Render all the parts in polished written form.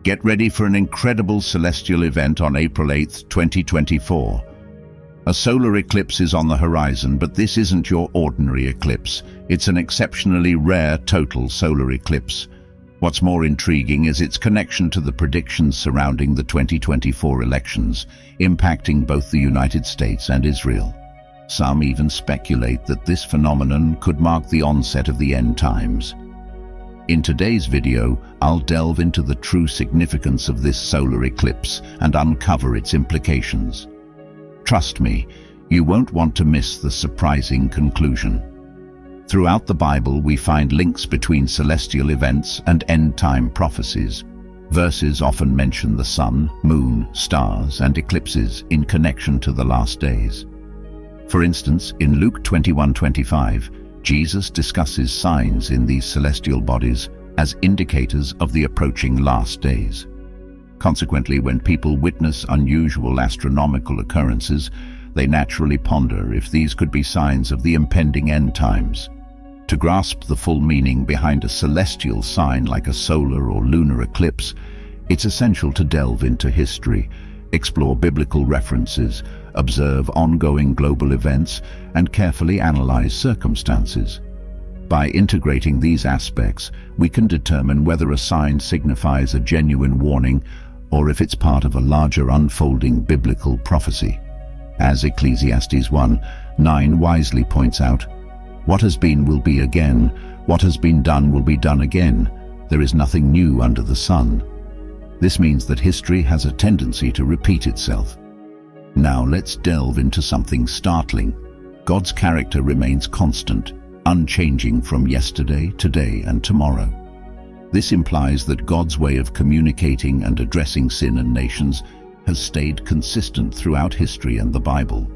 Get ready for an incredible celestial event on April 8, 2024. A solar eclipse is on the horizon, but this isn't your ordinary eclipse. It's an exceptionally rare total solar eclipse. What's more intriguing is its connection to the predictions surrounding the 2024 elections, impacting both the United States and Israel. Some even speculate that this phenomenon could mark the onset of the end times. In today's video, I'll delve into the true significance of this solar eclipse and uncover its implications. Trust me, you won't want to miss the surprising conclusion. Throughout the Bible, we find links between celestial events and end-time prophecies. Verses often mention the sun, moon, stars, and eclipses in connection to the last days. For instance, in Luke 21:25, Jesus discusses signs in these celestial bodies as indicators of the approaching last days. Consequently, when people witness unusual astronomical occurrences, they naturally ponder if these could be signs of the impending end times. To grasp the full meaning behind a celestial sign like a solar or lunar eclipse, it's essential to delve into history, explore biblical references, observe ongoing global events, and carefully analyze circumstances. By integrating these aspects, we can determine whether a sign signifies a genuine warning or if it's part of a larger unfolding biblical prophecy. As Ecclesiastes 1:9 wisely points out, "What has been will be again, what has been done will be done again. There is nothing new under the sun." This means that history has a tendency to repeat itself. Now let's delve into something startling. God's character remains constant, unchanging from yesterday, today, and tomorrow. This implies that God's way of communicating and addressing sin and nations has stayed consistent throughout history and the Bible.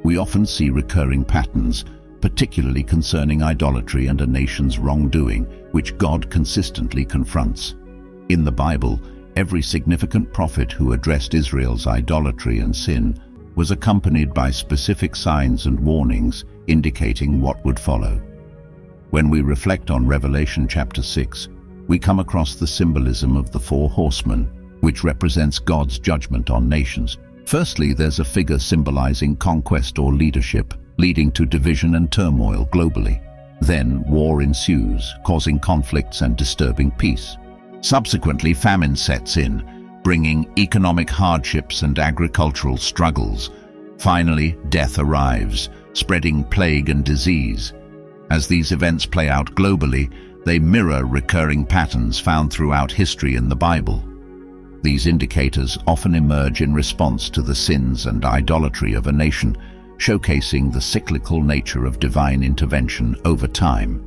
We often see recurring patterns, particularly concerning idolatry and a nation's wrongdoing, which God consistently confronts. In the Bible, every significant prophet who addressed Israel's idolatry and sin was accompanied by specific signs and warnings indicating what would follow. When we reflect on Revelation chapter 6, we come across the symbolism of the four horsemen, which represents God's judgment on nations. Firstly, there's a figure symbolizing conquest or leadership, leading to division and turmoil globally. Then war ensues, causing conflicts and disturbing peace. Subsequently, famine sets in, bringing economic hardships and agricultural struggles. Finally, death arrives, spreading plague and disease. As these events play out globally, they mirror recurring patterns found throughout history in the Bible. These indicators often emerge in response to the sins and idolatry of a nation, showcasing the cyclical nature of divine intervention over time.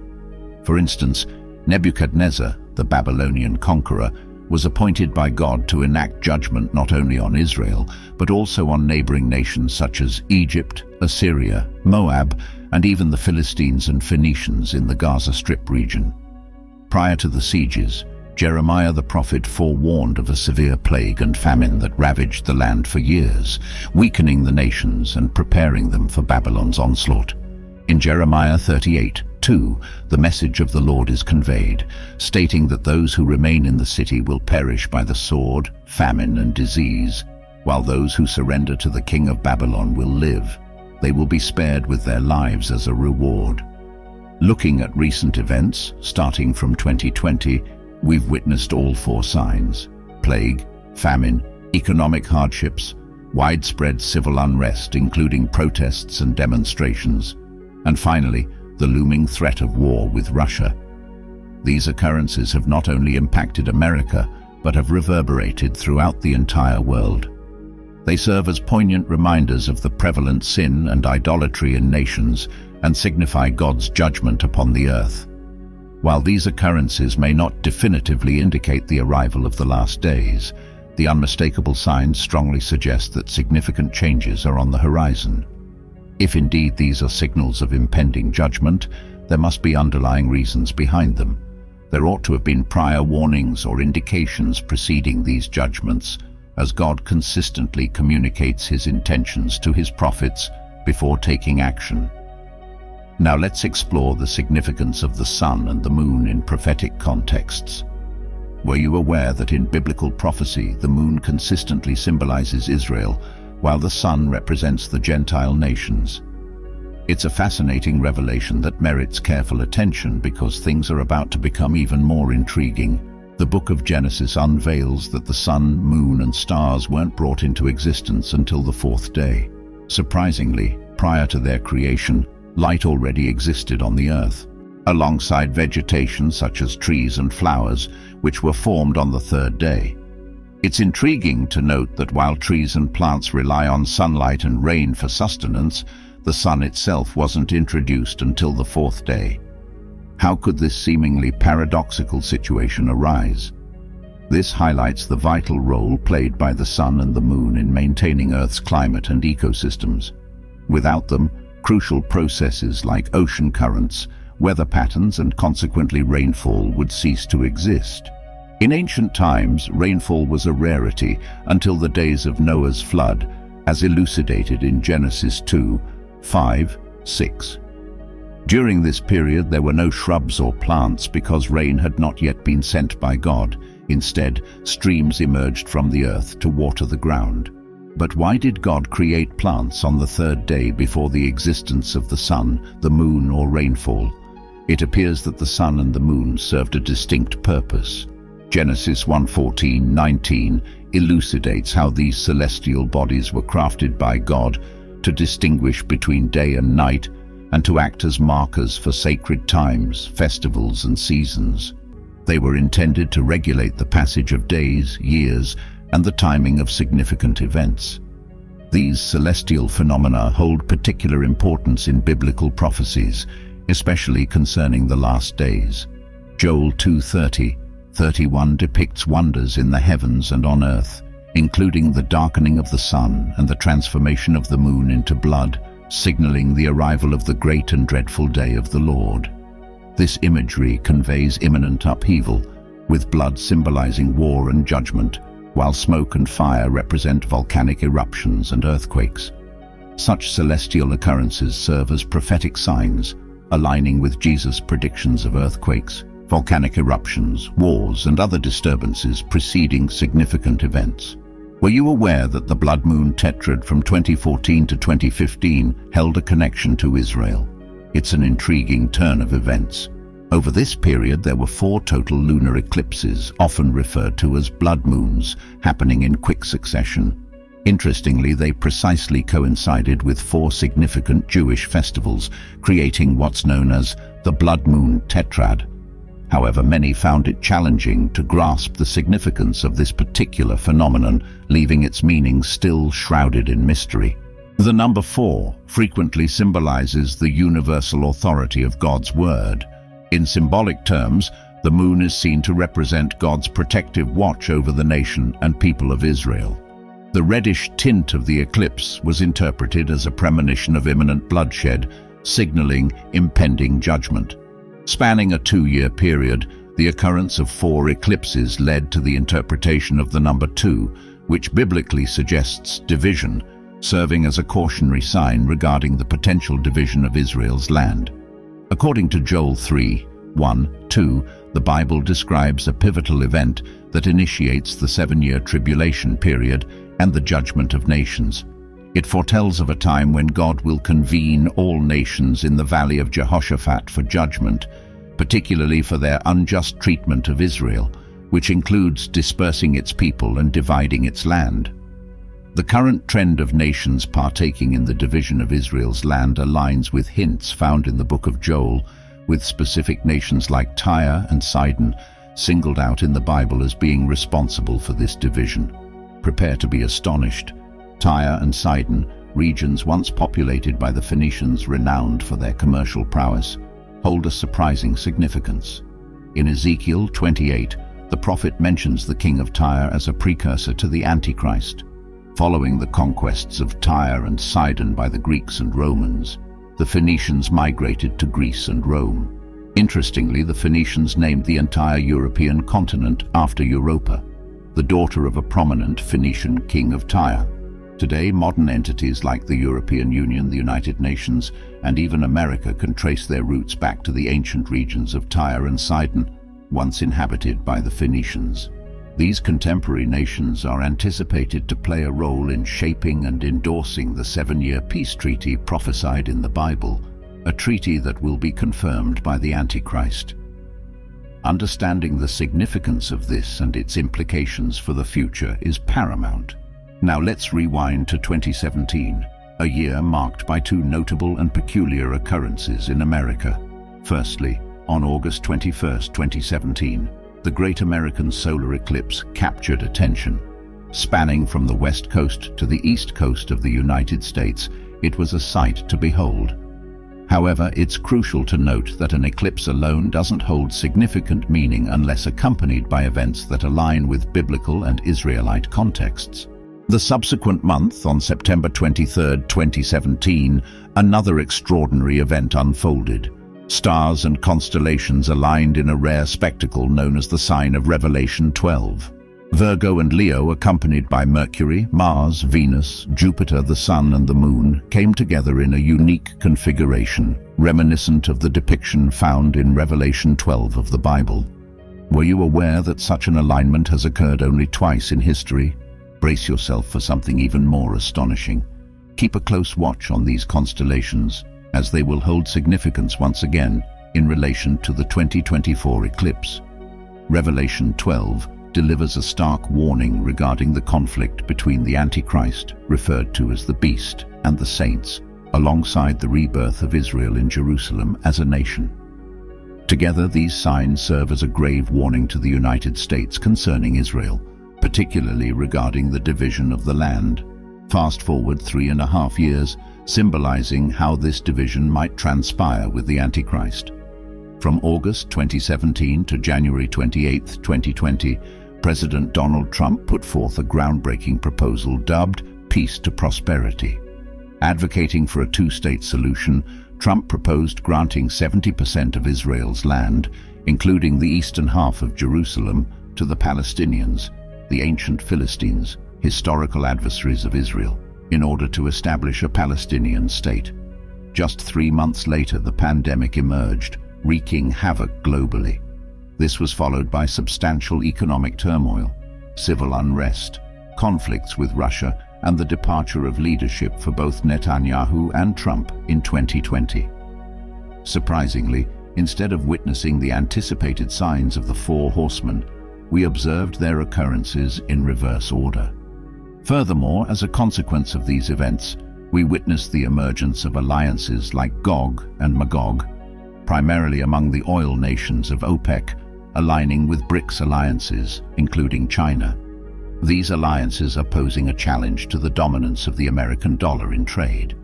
For instance, Nebuchadnezzar, the Babylonian conqueror, was appointed by God to enact judgment not only on Israel, but also on neighboring nations such as Egypt, Assyria, Moab, and even the Philistines and Phoenicians in the Gaza Strip region. Prior to the sieges, Jeremiah the prophet forewarned of a severe plague and famine that ravaged the land for years, weakening the nations and preparing them for Babylon's onslaught. In Jeremiah 38:2, the message of the Lord is conveyed, stating that those who remain in the city will perish by the sword, famine, and disease, while those who surrender to the king of Babylon will live. They will be spared with their lives as a reward. Looking at recent events, starting from 2020, we've witnessed all four signs: plague, famine, economic hardships, widespread civil unrest, including protests and demonstrations, and finally, the looming threat of war with Russia. These occurrences have not only impacted America, but have reverberated throughout the entire world. They serve as poignant reminders of the prevalent sin and idolatry in nations and signify God's judgment upon the earth. While these occurrences may not definitively indicate the arrival of the last days, the unmistakable signs strongly suggest that significant changes are on the horizon. If indeed these are signals of impending judgment, there must be underlying reasons behind them. There ought to have been prior warnings or indications preceding these judgments, as God consistently communicates his intentions to his prophets before taking action. Now let's explore the significance of the sun and the moon in prophetic contexts. Were you aware that in biblical prophecy, the moon consistently symbolizes Israel, while the sun represents the Gentile nations? It's a fascinating revelation that merits careful attention because things are about to become even more intriguing. The book of Genesis unveils that the sun, moon, and stars weren't brought into existence until the fourth day. Surprisingly, prior to their creation, light already existed on the earth, alongside vegetation such as trees and flowers, which were formed on the third day. It's intriguing to note that while trees and plants rely on sunlight and rain for sustenance, the sun itself wasn't introduced until the fourth day. How could this seemingly paradoxical situation arise? This highlights the vital role played by the sun and the moon in maintaining Earth's climate and ecosystems. Without them, crucial processes like ocean currents, weather patterns, and consequently rainfall would cease to exist. In ancient times, rainfall was a rarity until the days of Noah's flood, as elucidated in Genesis 2:5-6. During this period, there were no shrubs or plants because rain had not yet been sent by God. Instead, streams emerged from the earth to water the ground. But why did God create plants on the third day before the existence of the sun, the moon, or rainfall? It appears that the sun and the moon served a distinct purpose. Genesis 1:14-19 elucidates how these celestial bodies were crafted by God to distinguish between day and night and to act as markers for sacred times, festivals, and seasons. They were intended to regulate the passage of days, years, and the timing of significant events. These celestial phenomena hold particular importance in biblical prophecies, especially concerning the last days. Joel 2:30-31 depicts wonders in the heavens and on earth, including the darkening of the sun and the transformation of the moon into blood, signaling the arrival of the great and dreadful day of the Lord. This imagery conveys imminent upheaval, with blood symbolizing war and judgment, while smoke and fire represent volcanic eruptions and earthquakes. Such celestial occurrences serve as prophetic signs, aligning with Jesus' predictions of earthquakes, volcanic eruptions, wars, and other disturbances preceding significant events. Were you aware that the blood moon tetrad from 2014 to 2015 held a connection to Israel? It's an intriguing turn of events. Over this period, there were 4 total lunar eclipses, often referred to as blood moons, happening in quick succession. Interestingly, they precisely coincided with 4 significant Jewish festivals, creating what's known as the blood moon tetrad. However, many found it challenging to grasp the significance of this particular phenomenon, leaving its meaning still shrouded in mystery. The number 4 frequently symbolizes the universal authority of God's word. In symbolic terms, the moon is seen to represent God's protective watch over the nation and people of Israel. The reddish tint of the eclipse was interpreted as a premonition of imminent bloodshed, signaling impending judgment. Spanning a 2-year period, the occurrence of 4 eclipses led to the interpretation of the number 2, which biblically suggests division, serving as a cautionary sign regarding the potential division of Israel's land. According to Joel 3:1-2, the Bible describes a pivotal event that initiates the 7-year tribulation period and the judgment of nations. It foretells of a time when God will convene all nations in the valley of Jehoshaphat for judgment, particularly for their unjust treatment of Israel, which includes dispersing its people and dividing its land. The current trend of nations partaking in the division of Israel's land aligns with hints found in the book of Joel, with specific nations like Tyre and Sidon singled out in the Bible as being responsible for this division. Prepare to be astonished. Tyre and Sidon, regions once populated by the Phoenicians renowned for their commercial prowess, hold a surprising significance. In Ezekiel 28, the prophet mentions the king of Tyre as a precursor to the Antichrist. Following the conquests of Tyre and Sidon by the Greeks and Romans, the Phoenicians migrated to Greece and Rome. Interestingly, the Phoenicians named the entire European continent after Europa, the daughter of a prominent Phoenician king of Tyre. Today, modern entities like the European Union, the United Nations, and even America can trace their roots back to the ancient regions of Tyre and Sidon. once inhabited by the Phoenicians. These contemporary nations are anticipated to play a role in shaping and endorsing the 7-year peace treaty prophesied in the Bible, a treaty that will be confirmed by the Antichrist. Understanding the significance of this and its implications for the future is paramount. Now let's rewind to 2017, a year marked by two notable and peculiar occurrences in America. Firstly, on August 21, 2017, the Great American Solar Eclipse captured attention. Spanning from the west coast to the east coast of the United States, it was a sight to behold. However, it's crucial to note that an eclipse alone doesn't hold significant meaning unless accompanied by events that align with biblical and Israelite contexts. The subsequent month, on September 23, 2017, another extraordinary event unfolded. Stars and constellations aligned in a rare spectacle known as the sign of Revelation 12. Virgo and Leo, accompanied by Mercury, Mars, Venus, Jupiter, the Sun and the Moon, came together in a unique configuration, reminiscent of the depiction found in Revelation 12 of the Bible. Were you aware that such an alignment has occurred only twice in history? Brace yourself for something even more astonishing. Keep a close watch on these constellations, as they will hold significance once again in relation to the 2024 eclipse. Revelation 12 delivers a stark warning regarding the conflict between the Antichrist, referred to as the Beast, and the saints, alongside the rebirth of Israel in Jerusalem as a nation. Together, these signs serve as a grave warning to the United States concerning Israel, particularly regarding the division of the land. Fast forward 3.5 years, symbolizing how this division might transpire with the Antichrist. From August 2017 to January 28, 2020, President Donald Trump put forth a groundbreaking proposal dubbed Peace to Prosperity. Advocating for a two-state solution, Trump proposed granting 70% of Israel's land, including the eastern half of Jerusalem, to the Palestinians, the ancient Philistines, historical adversaries of Israel, in order to establish a Palestinian state. Just 3 months later, the pandemic emerged, wreaking havoc globally. This was followed by substantial economic turmoil, civil unrest, conflicts with Russia, and the departure of leadership for both Netanyahu and Trump in 2020. Surprisingly, instead of witnessing the anticipated signs of the four horsemen, we observed their occurrences in reverse order. Furthermore, as a consequence of these events, we witnessed the emergence of alliances like Gog and Magog, primarily among the oil nations of OPEC, aligning with BRICS alliances, including China. These alliances are posing a challenge to the dominance of the American dollar in trade,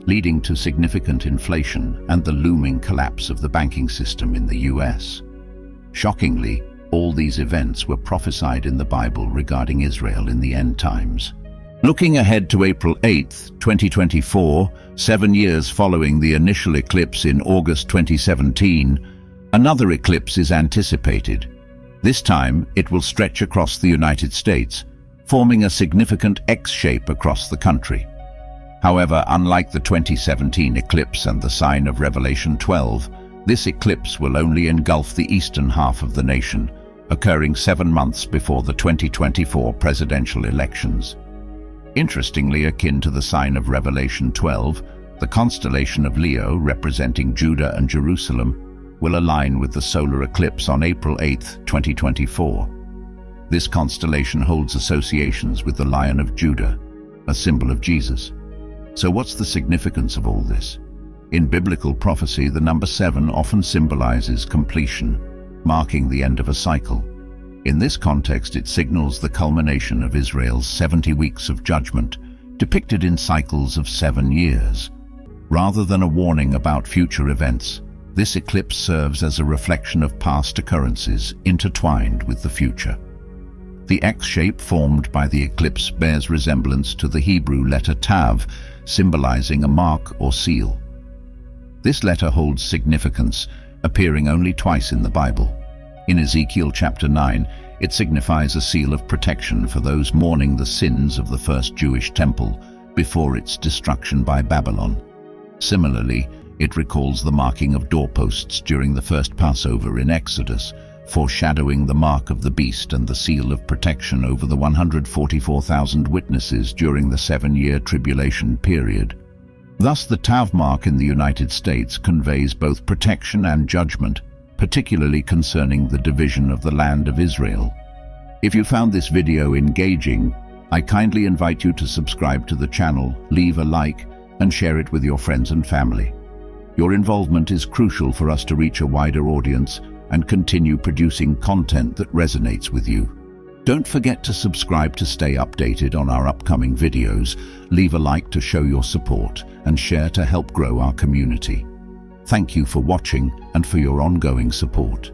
leading to significant inflation and the looming collapse of the banking system in the US. Shockingly, all these events were prophesied in the Bible regarding Israel in the end times. Looking ahead to April 8, 2024, 7 years following the initial eclipse in August 2017, another eclipse is anticipated. This time, it will stretch across the United States, forming a significant X-shape across the country. However, unlike the 2017 eclipse and the sign of Revelation 12, this eclipse will only engulf the eastern half of the nation, occurring 7 months before the 2024 presidential elections. Interestingly, akin to the sign of Revelation 12, the constellation of Leo, representing Judah and Jerusalem, will align with the solar eclipse on April 8, 2024. This constellation holds associations with the Lion of Judah, a symbol of Jesus. So what's the significance of all this? In biblical prophecy, the number 7 often symbolizes completion, marking the end of a cycle. In this context, it signals the culmination of Israel's 70 weeks of judgment, depicted in cycles of 7 years. Rather than a warning about future events, this eclipse serves as a reflection of past occurrences intertwined with the future. The X-shape formed by the eclipse bears resemblance to the Hebrew letter Tav, symbolizing a mark or seal. This letter holds significance, appearing only twice in the Bible. In Ezekiel chapter 9, it signifies a seal of protection for those mourning the sins of the first Jewish temple before its destruction by Babylon. Similarly, it recalls the marking of doorposts during the first Passover in Exodus, foreshadowing the mark of the beast and the seal of protection over the 144,000 witnesses during the 7-year tribulation period. Thus, the Tav mark in the United States conveys both protection and judgment, particularly concerning the division of the land of Israel. If you found this video engaging, I kindly invite you to subscribe to the channel, leave a like, and share it with your friends and family. Your involvement is crucial for us to reach a wider audience and continue producing content that resonates with you. Don't forget to subscribe to stay updated on our upcoming videos, leave a like to show your support, and share to help grow our community. Thank you for watching and for your ongoing support.